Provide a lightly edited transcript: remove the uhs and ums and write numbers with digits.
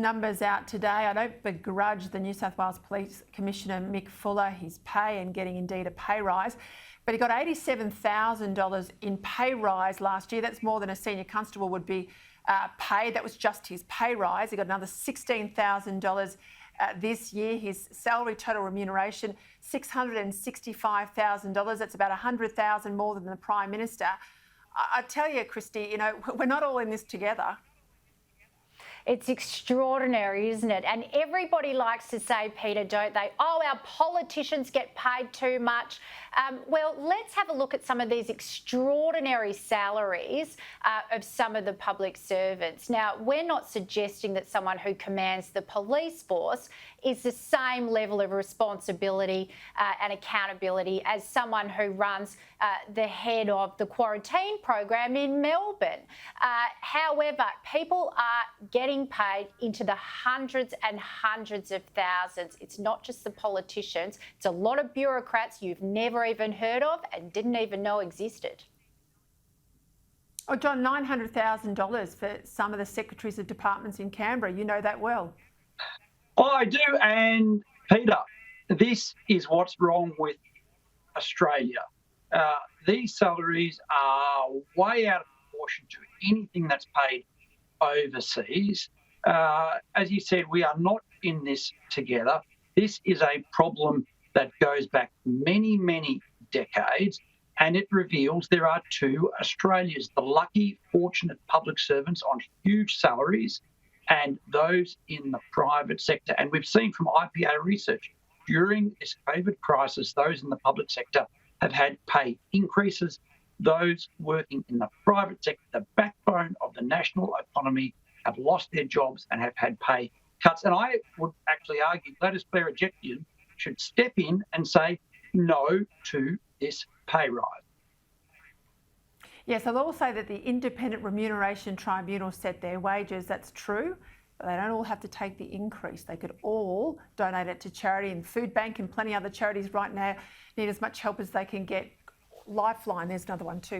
numbers out today. I don't begrudge the New South Wales Police Commissioner Mick Fuller his pay and getting indeed a pay rise, but he got $87,000 in pay rise last year. That's more than a senior constable would be paid. That was just his pay rise. He got another $16,000 this year. His salary total remuneration, $665,000. That's about $100,000 more than the Prime Minister. I tell you, Kristy, you know, we're not all in this together. It's extraordinary, isn't it? And everybody likes to say, Peta, don't they? Oh, our politicians get paid too much. Well, let's have a look at some of these extraordinary salaries of some of the public servants. Now, we're not suggesting that someone who commands the police force is the same level of responsibility and accountability as someone who runs the head of the quarantine program in Melbourne. However, people are getting paid into the hundreds and hundreds of thousands. It's not just the politicians. It's a lot of bureaucrats you've never even heard of and didn't even know existed. Oh, John, $900,000 for some of the secretaries of departments in Canberra. You know that well. Oh, I do. And Peter, this is what's wrong with Australia. These salaries are way out of proportion to anything that's paid overseas. As you said, we are not in this together. This is a problem that goes back many, many decades, and it reveals there are two Australias, the lucky, fortunate public servants on huge salaries and those in the private sector. And we've seen from IPA research during this COVID crisis, those in the public sector have had pay increases. Those working in the private sector, the backbone of the national economy, have lost their jobs and have had pay cuts. And I would actually argue Gladys Berejiklian should step in and say no to this pay rise. Yes, I'll also say that the Independent Remuneration Tribunal set their wages. That's true, but they don't all have to take the increase. They could all donate it to charity, and Food Bank and plenty of other charities right now need as much help as they can get. Lifeline, there's another one too.